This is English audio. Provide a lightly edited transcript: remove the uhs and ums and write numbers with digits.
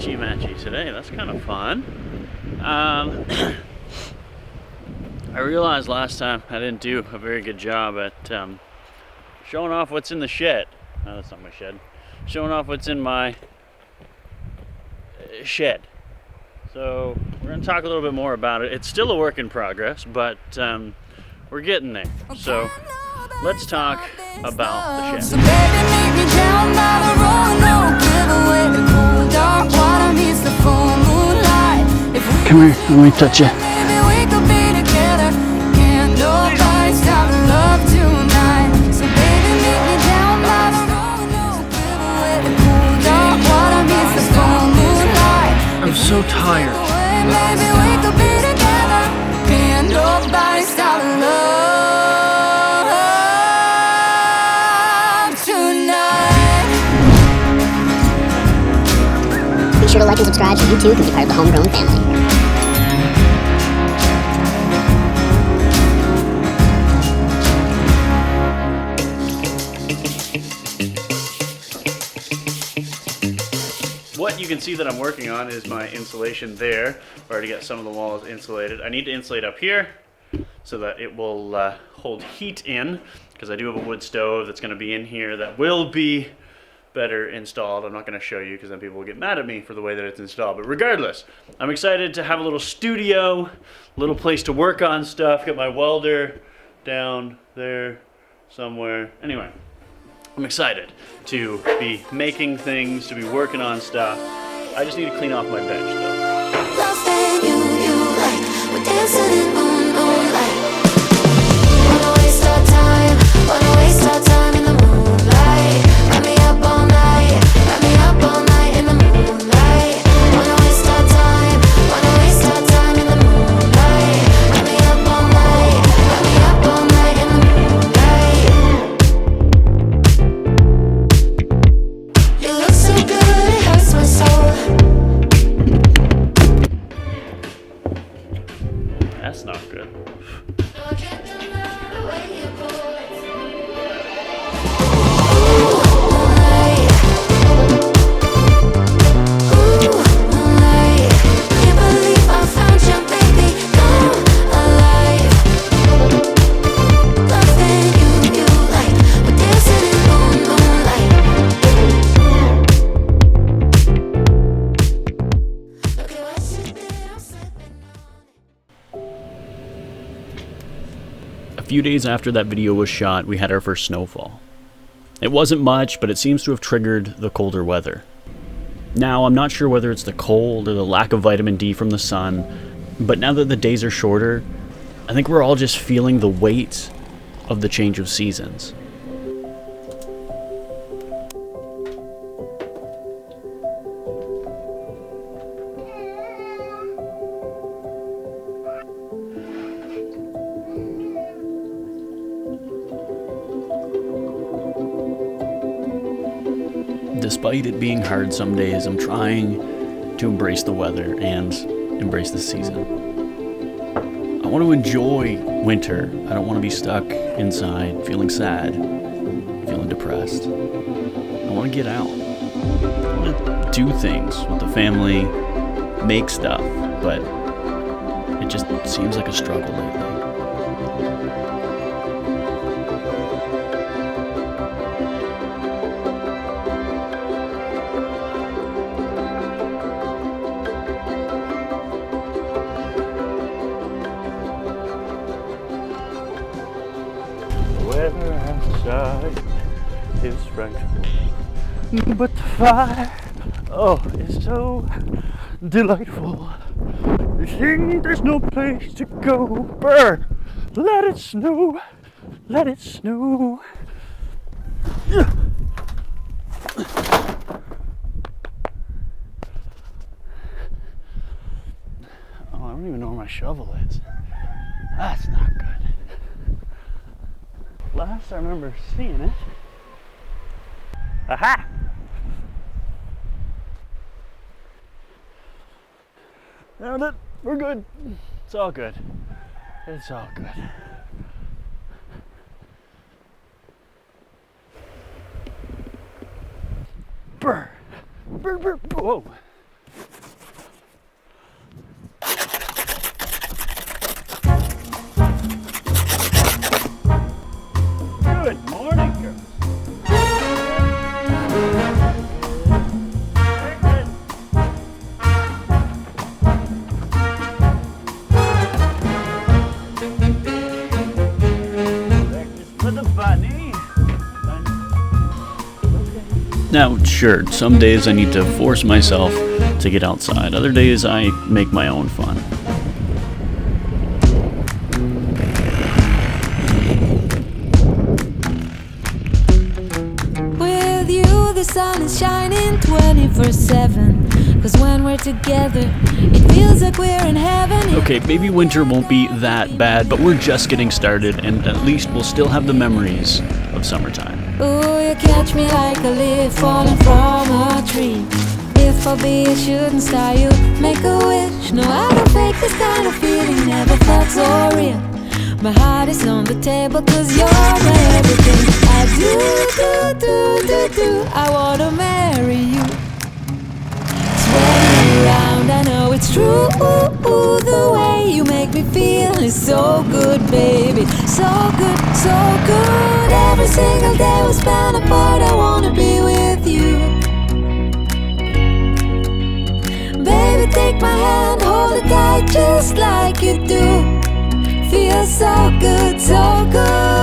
matchy today. That's kind of fun. I realized last time I didn't do a very good job at showing off what's in the shed. No, that's not my shed. Showing off what's in my shed. So we're going to talk a little bit more about it. It's still a work in progress, but we're getting there. So let's talk about the shed. Come here, let me touch you. I'm so tired. Be sure to like and subscribe so you too can be part of the Homegrown family. What you can see that I'm working on is my insulation there. I've already got some of the walls insulated. I need to insulate up here so that it will hold heat in, because I do have a wood stove that's going to be in here that will be better installed. I'm not going to show you because then people will get mad at me for the way that it's installed. But regardless, I'm excited to have a little studio, a little place to work on stuff. Got my welder down there somewhere. Anyway, I'm excited to be making things, to be working on stuff. I just need to clean off my bench though. That's not good. A few days after that video was shot, we had our first snowfall. It wasn't much, but it seems to have triggered the colder weather. Now, I'm not sure whether it's the cold or the lack of vitamin D from the sun, but now that the days are shorter, I think we're all just feeling the weight of the change of seasons. Despite it being hard some days, I'm trying to embrace the weather and embrace the season. I want to enjoy winter. I don't want to be stuck inside, feeling sad, feeling depressed. I want to get out. I want to do things with the family, make stuff, but it just seems like a struggle lately. Weather outside is frightful, but the fire, oh, is so delightful. You think there's no place to go, burn, let it snow, let it snow. Oh, I don't even know where my shovel is. That's not good. Last I remember seeing it. Aha! Found it. We're good. It's all good. It's all good. Brr. Brr, brr, whoa. Now, sure, some days I need to force myself to get outside. Other days I make my own fun. With you, the sun is shining 24/7. 'Cause when we're together, it feels like we're in heaven. Okay, maybe winter won't be that bad, but we're just getting started, and at least we'll still have the memories of summertime. Ooh, you catch me like a leaf falling from a tree. If I be a shooting star, you make a wish. No, I don't fake this kind of feeling, never felt so real. My heart is on the table 'cause you're my everything. I do, I wanna marry you. Sweating around, I know it's true. The way you make me feel is so good, baby. So good, so good. Every single day we spend apart, I wanna be with you. Baby, take my hand, hold it tight just like you do. Feels so good, so good.